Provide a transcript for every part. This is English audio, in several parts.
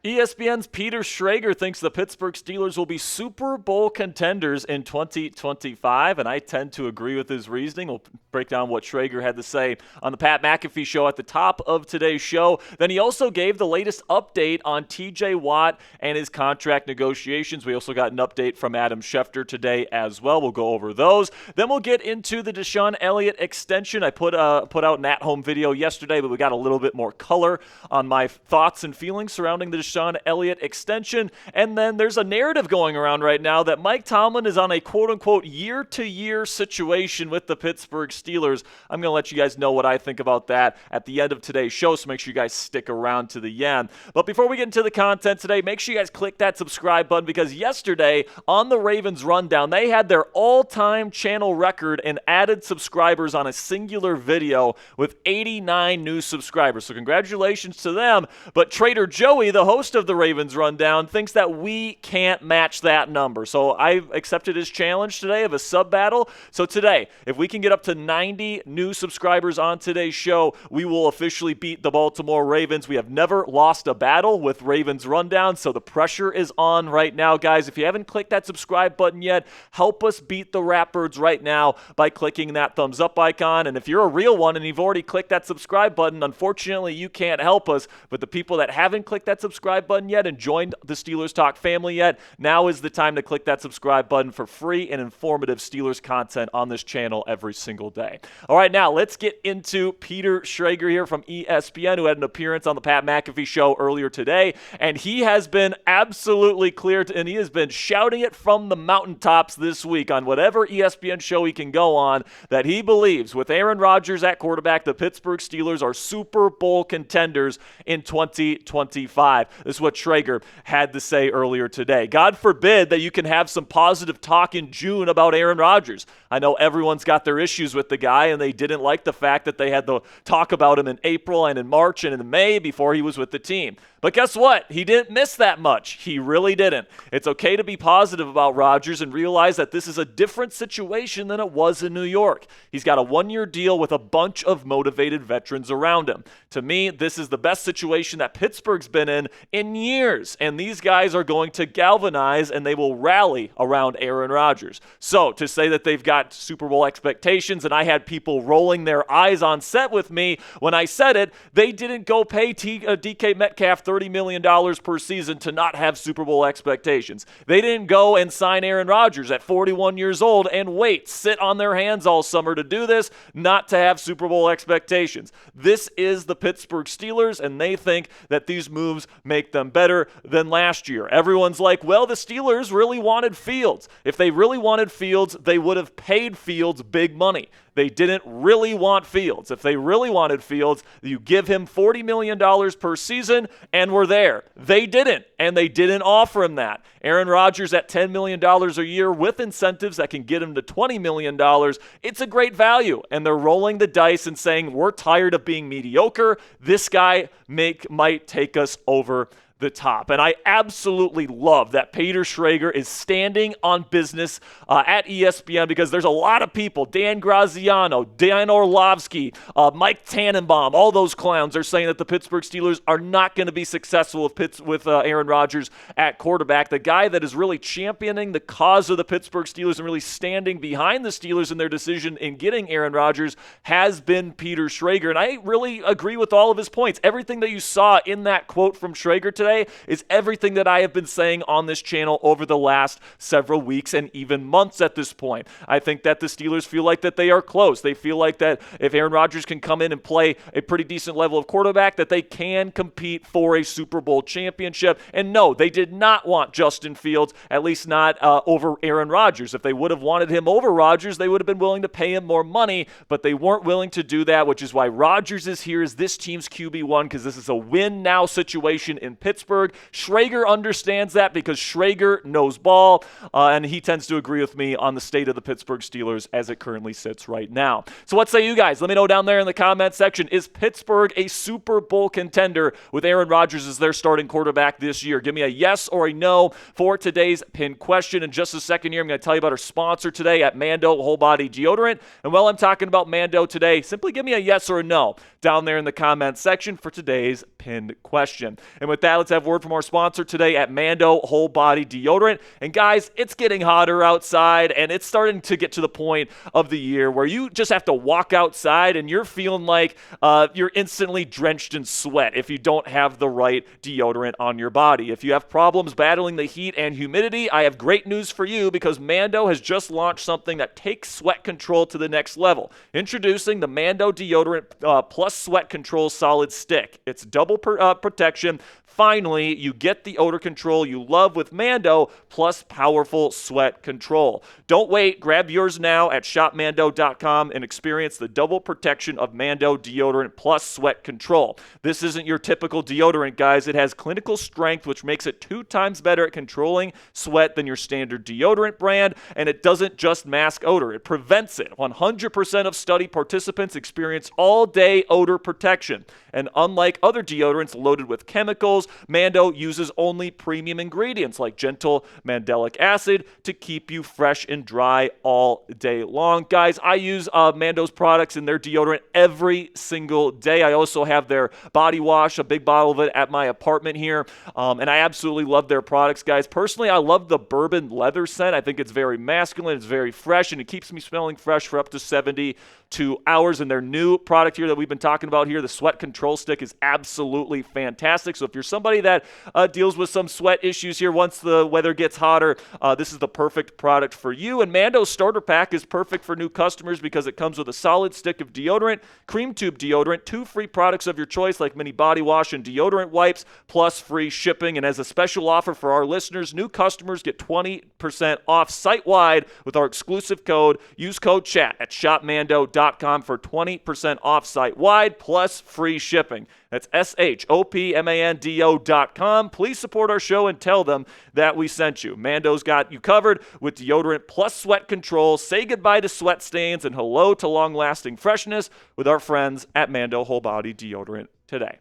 ESPN's Peter Schrager thinks the Pittsburgh Steelers will be Super Bowl contenders in 2025, and I tend to agree with his reasoning. We'll break down what Schrager had to say on the Pat McAfee show at the top of today's show. Then he also gave the latest update on TJ Watt and his contract negotiations. We also got an update from Adam Schefter today as well. We'll go over those. Then we'll get into the DeShawn Elliott extension. I put out an at-home video yesterday, but we got a little bit more color on my thoughts and feelings surrounding the DeShawn Elliott extension. And then there's a narrative going around right now that Mike Tomlin is on a quote-unquote year-to-year situation with the Pittsburgh Steelers. I'm going to let you guys know what I think about that at the end of today's show, so make sure you guys stick around to the end. But before we get into the content today, make sure you guys click that subscribe button, because yesterday on the Ravens Rundown, they had their all-time channel record in added subscribers on a singular video with 89 new subscribers. So congratulations to them. But Trader Joey, the host of the Ravens Rundown, thinks that we can't match that number. So I accepted his challenge today of a sub battle. So today, if we can get up to 90 new subscribers on today's show, we will officially beat the Baltimore Ravens. We have never lost a battle with Ravens Rundown, so the pressure is on right now, guys. If you haven't clicked that subscribe button yet, help us beat the Ratbirds right now by clicking that thumbs up icon. And if you're a real one and you've already clicked that subscribe button, unfortunately, you can't help us. But the people that haven't clicked that subscribe button yet and joined the Steelers Talk family yet, now is the time to click that subscribe button for free and informative Steelers content on this channel every single day. All right, now let's get into Peter Schrager here from ESPN, who had an appearance on the Pat McAfee show earlier today, and he has been absolutely clear, and he has been shouting it from the mountaintops this week on whatever ESPN show he can go on, that he believes with Aaron Rodgers at quarterback, the Pittsburgh Steelers are Super Bowl contenders in 2025. This is what Schrager had to say earlier today. God forbid that you can have some positive talk in June about Aaron Rodgers. I know everyone's got their issues with the guy, and they didn't like the fact that they had to talk about him in April and in March and in May before he was with the team. But guess what? He didn't miss that much. He really didn't. It's okay to be positive about Rodgers and realize that this is a different situation than it was in New York. He's got a one-year deal with a bunch of motivated veterans around him. To me, this is the best situation that Pittsburgh's been in years, and these guys are going to galvanize and they will rally around Aaron Rodgers. So to say that they've got Super Bowl expectations, and I had people rolling their eyes on set with me when I said it, they didn't go pay DK Metcalf $30 million per season to not have Super Bowl expectations. They didn't go and sign Aaron Rodgers at 41 years old and sit on their hands all summer to do this, not to have Super Bowl expectations. This is the Pittsburgh Steelers, and they think that these moves make them better than last year. Everyone's like, well, the Steelers really wanted Fields. If they really wanted Fields, they would have paid Fields big money. They didn't really want Fields. If they really wanted Fields, you give him $40 million per season, and we're there. They didn't, and they didn't offer him that. Aaron Rodgers at $10 million a year with incentives that can get him to $20 million, it's a great value. And they're rolling the dice and saying, we're tired of being mediocre. This guy might take us over the top. And I absolutely love that Peter Schrager is standing on business at ESPN, because there's a lot of people, Dan Graziano, Dan Orlovsky, Mike Tannenbaum, all those clowns are saying that the Pittsburgh Steelers are not going to be successful with Aaron Rodgers at quarterback. The guy that is really championing the cause of the Pittsburgh Steelers and really standing behind the Steelers in their decision in getting Aaron Rodgers has been Peter Schrager. And I really agree with all of his points. Everything that you saw in that quote from Schrager today is everything that I have been saying on this channel over the last several weeks and even months at this point. I think that the Steelers feel like that they are close. They feel like that if Aaron Rodgers can come in and play a pretty decent level of quarterback, that they can compete for a Super Bowl championship. And no, they did not want Justin Fields, at least not over Aaron Rodgers. If they would have wanted him over Rodgers, they would have been willing to pay him more money, but they weren't willing to do that, which is why Rodgers is here as this team's QB1, because this is a win-now situation in Pittsburgh. Schrager understands that because Schrager knows ball, and he tends to agree with me on the state of the Pittsburgh Steelers as it currently sits right now. So what say you guys? Let me know down there in the comment section. Is Pittsburgh a Super Bowl contender with Aaron Rodgers as their starting quarterback this year? Give me a yes or a no for today's pinned question. In just a second here, I'm going to tell you about our sponsor today at Mando Whole Body Deodorant. And while I'm talking about Mando today, simply give me a yes or a no down there in the comment section for today's pinned pinned question. And with that, let's have word from our sponsor today at Mando Whole Body Deodorant. And guys, it's getting hotter outside, and it's starting to get to the point of the year where you just have to walk outside and you're feeling like you're instantly drenched in sweat if you don't have the right deodorant on your body. If you have problems battling the heat and humidity, I have great news for you because Mando has just launched something that takes sweat control to the next level. Introducing the Mando Deodorant Plus Sweat Control Solid Stick. It's double protection. Finally, you get the odor control you love with Mando plus powerful sweat control. Don't wait. Grab yours now at shopmando.com and experience the double protection of Mando Deodorant plus sweat control. This isn't your typical deodorant, guys. It has clinical strength, which makes it 2 times better at controlling sweat than your standard deodorant brand, and it doesn't just mask odor. It prevents it. 100% of study participants experience all-day odor protection. And unlike other deodorants loaded with chemicals, Mando uses only premium ingredients like gentle mandelic acid to keep you fresh and dry all day long. Guys, I use Mando's products in their deodorant every single day. I also have their body wash, a big bottle of it at my apartment here, and I absolutely love their products, guys. Personally, I love the bourbon leather scent. I think it's very masculine, it's very fresh, and it keeps me smelling fresh for up to 72 hours. And their new product here that we've been talking about here, the Sweat Control Stick, is absolutely fantastic. So if you're somebody that deals with some sweat issues here once the weather gets hotter, this is the perfect product for you. And Mando's starter pack is perfect for new customers because it comes with a solid stick of deodorant, cream tube deodorant, 2 free products of your choice like mini body wash and deodorant wipes, plus free shipping. And as a special offer for our listeners, new customers get 20% off site-wide with our exclusive code. Use code CHAT at shopmando.com for 20% off site-wide plus free shipping. That's shopmando.com. Please support our show and tell them that we sent you. Mando's got you covered with deodorant plus sweat control. Say goodbye to sweat stains and hello to long-lasting freshness with our friends at Mando Whole Body Deodorant today.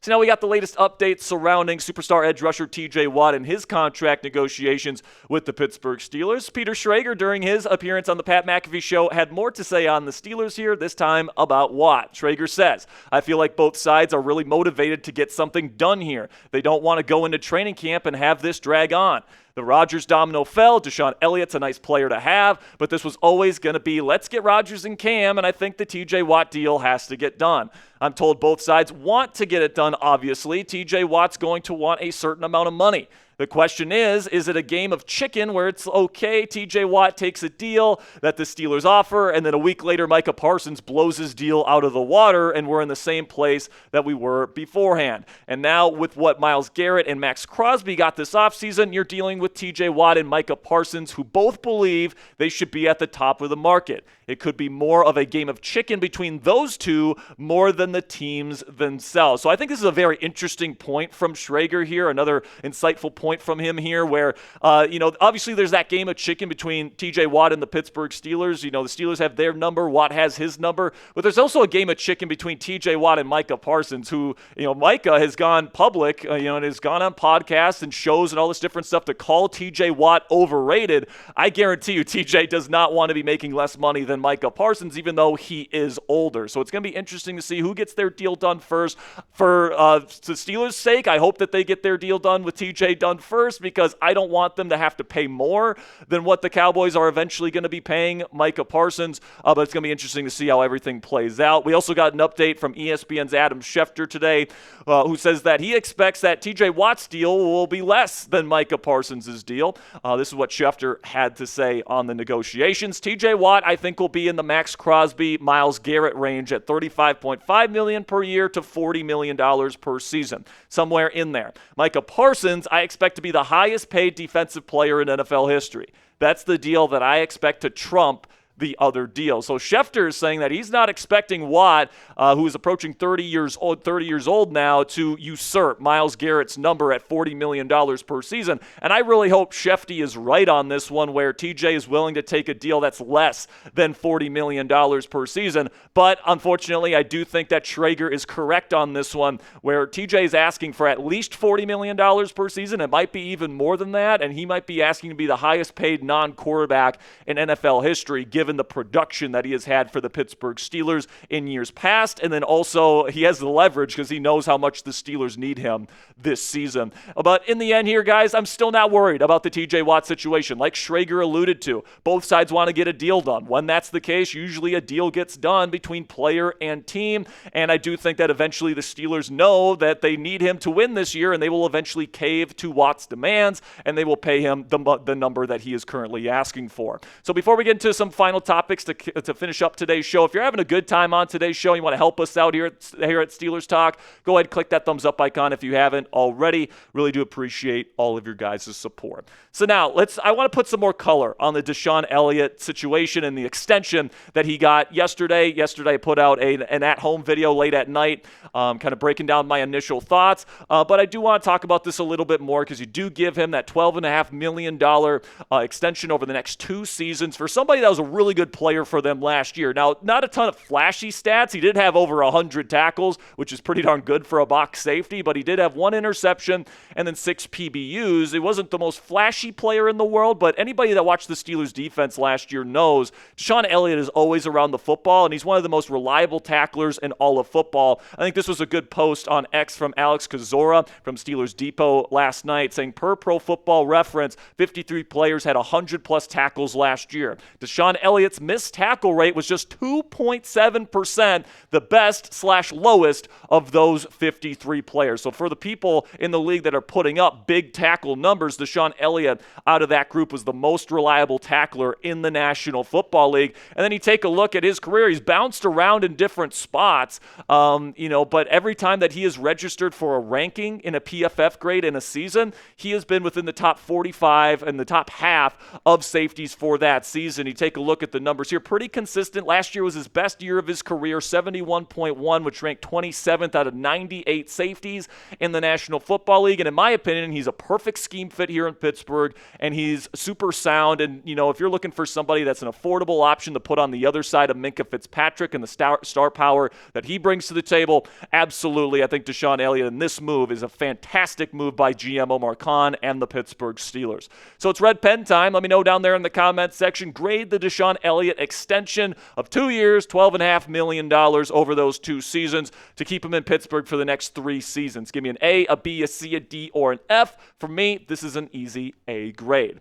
So now we got the latest updates surrounding superstar edge rusher TJ Watt and his contract negotiations with the Pittsburgh Steelers. Peter Schrager, during his appearance on the Pat McAfee Show, had more to say on the Steelers here, this time about Watt. Schrager says, I feel like both sides are really motivated to get something done here. They don't want to go into training camp and have this drag on. The Rodgers domino fell. DeShon Elliott's a nice player to have, but this was always going to be, let's get Rodgers and Cam, and I think the TJ Watt deal has to get done. I'm told both sides want to get it done, obviously. TJ Watt's going to want a certain amount of money. The question is it a game of chicken where it's okay, TJ Watt takes a deal that the Steelers offer, and then a week later Micah Parsons blows his deal out of the water, and we're in the same place that we were beforehand. And now with what Myles Garrett and Maxx Crosby got this offseason, you're dealing with TJ Watt and Micah Parsons, who both believe they should be at the top of the market. It could be more of a game of chicken between those two more than the teams themselves. So I think this is a very interesting point from Schrager here, another insightful point from him here where, obviously there's that game of chicken between TJ Watt and the Pittsburgh Steelers. The Steelers have their number, Watt has his number, but there's also a game of chicken between TJ Watt and Micah Parsons, who, Micah has gone public, and has gone on podcasts and shows and all this different stuff to call TJ Watt overrated. I guarantee you TJ does not want to be making less money than Micah Parsons, even though he is older. So it's going to be interesting to see who gets their deal done first. For the Steelers' sake, I hope that they get their deal done with TJ done first, because I don't want them to have to pay more than what the Cowboys are eventually going to be paying Micah Parsons, but it's going to be interesting to see how everything plays out. We also got an update from ESPN's Adam Schefter today, who says that he expects that TJ Watt's deal will be less than Micah Parsons' deal. This is what Schefter had to say on the negotiations. TJ Watt, I think, will be in the Maxx Crosby, Myles Garrett range at $35.5 million per year to $40 million per season, somewhere in there. Micah Parsons, I expect to be the highest paid defensive player in NFL history. That's the deal that I expect to trump the other deal. So Schefter is saying that he's not expecting Watt, who is approaching 30 years old now, to usurp Myles Garrett's number at $40 million per season. And I really hope Schefty is right on this one, where TJ is willing to take a deal that's less than $40 million per season. But unfortunately, I do think that Schrager is correct on this one, where TJ is asking for at least $40 million per season. It might be even more than that, and he might be asking to be the highest paid non-quarterback in NFL history, given given the production that he has had for the Pittsburgh Steelers in years past. And then also he has the leverage because he knows how much the Steelers need him this season. But in the end here, guys, I'm still not worried about the TJ Watt situation. Like Schrager alluded to, both sides want to get a deal done. When that's the case, usually a deal gets done between player and team. And I do think that eventually the Steelers know that they need him to win this year, and they will eventually cave to Watt's demands, and they will pay him the number that he is currently asking for. So before we get into some final topics to finish up today's show, if you're having a good time on today's show, you want to help us out here at Steelers Talk, go ahead and click that thumbs up icon if you haven't already. Really do appreciate all of your guys' support. So now I want to put some more color on the DeShon Elliott situation and the extension that he got yesterday. Yesterday I put out an at-home video late at night, kind of breaking down my initial thoughts. But I do want to talk about this a little bit more because you do give him that $12.5 million extension over the next 2 seasons for somebody that was a really good player for them last year. Now, not a ton of flashy stats. He did have over 100 tackles, which is pretty darn good for a box safety, but he did have 1 interception and then 6 PBUs. It wasn't the most flashy player in the world, but anybody that watched the Steelers defense last year knows DeShon Elliott is always around the football, and he's one of the most reliable tacklers in all of football. I think this was a good post on X from Alex Kozora from Steelers Depot last night saying, per Pro Football Reference, 53 players had 100-plus tackles last year. DeShon Elliott's missed tackle rate was just 2.7%, the best/lowest of those 53 players. So for the people in the league that are putting up big tackle numbers, DeShon Elliott out of that group was the most reliable tackler in the National Football League. And then you take a look at his career, he's bounced around in different spots, but every time that he is registered for a ranking in a PFF grade in a season, he has been within the top 45 and the top half of safeties for that season. You take a look at the numbers here, pretty consistent. Last year was his best year of his career, 71.1, which ranked 27th out of 98 safeties in the National Football League. And in my opinion, he's a perfect scheme fit here in Pittsburgh, and he's super sound. And, if you're looking for somebody that's an affordable option to put on the other side of Micah Fitzpatrick and the star power that he brings to the table, absolutely. I think DeShon Elliott in this move is a fantastic move by GM Omar Khan and the Pittsburgh Steelers. So it's red pen time. Let me know down there in the comments section. Grade the DeShon Elliott extension of 2 years, $12.5 million over those 2 seasons to keep him in Pittsburgh for the next 3 seasons. Give me an A, a B, a C, a D, or an F. For me, this is an easy A grade.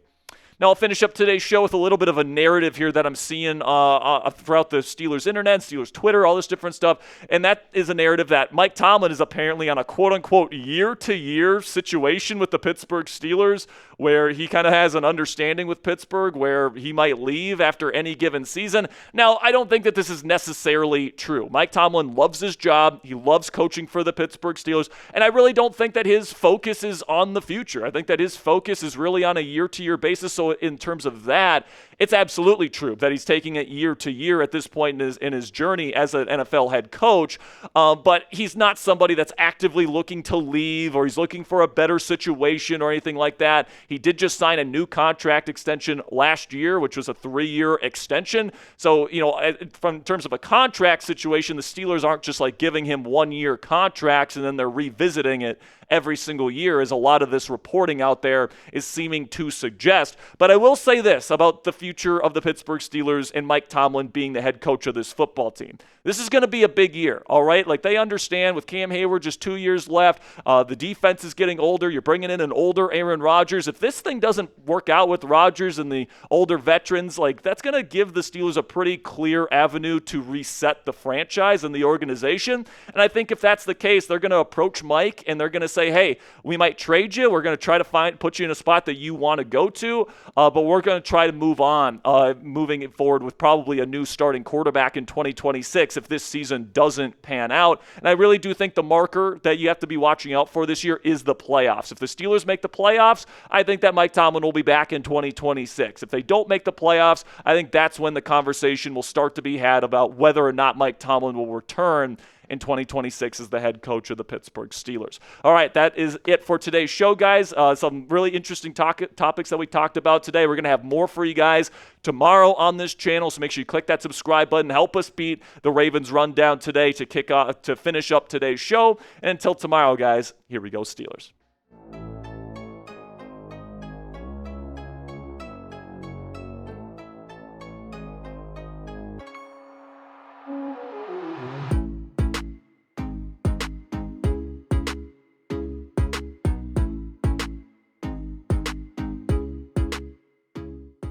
Now, I'll finish up today's show with a little bit of a narrative here that I'm seeing throughout the Steelers internet, Steelers Twitter, all this different stuff. And that is a narrative that Mike Tomlin is apparently on a quote-unquote year-to-year situation with the Pittsburgh Steelers, where he kind of has an understanding with Pittsburgh where he might leave after any given season. Now, I don't think that this is necessarily true. Mike Tomlin loves his job. He loves coaching for the Pittsburgh Steelers. And I really don't think that his focus is on the future. I think that his focus is really on a year-to-year basis. So in terms of that, it's absolutely true that he's taking it year to year at this point in his journey as an NFL head coach, but he's not somebody that's actively looking to leave or he's looking for a better situation or anything like that. He did just sign a new contract extension last year, which was a 3-year extension. So, in terms of a contract situation, the Steelers aren't just like giving him 1-year contracts and then they're revisiting it every single year, as a lot of this reporting out there is seeming to suggest. But I will say this about the future of the Pittsburgh Steelers and Mike Tomlin being the head coach of this football team. This is going to be a big year, all right? Like, they understand with Cam Hayward just 2 years left, the defense is getting older. You're bringing in an older Aaron Rodgers. If this thing doesn't work out with Rodgers and the older veterans, like, that's going to give the Steelers a pretty clear avenue to reset the franchise and the organization. And I think if that's the case, they're going to approach Mike and they're going to say, hey, we might trade you. We're going to try to put you in a spot that you want to go to, but we're going to try to move on, moving it forward with probably a new starting quarterback in 2026 if this season doesn't pan out. And I really do think the marker that you have to be watching out for this year is the playoffs. If the Steelers make the playoffs, I think that Mike Tomlin will be back in 2026. If they don't make the playoffs, I think that's when the conversation will start to be had about whether or not Mike Tomlin will return in 2026 as the head coach of the Pittsburgh Steelers. All right, that is it for today's show, guys. Some really interesting topics that we talked about today. We're going to have more for you guys tomorrow on this channel, so make sure you click that subscribe button. Help us beat the Ravens rundown today to finish up today's show. And until tomorrow, guys, here we go, Steelers.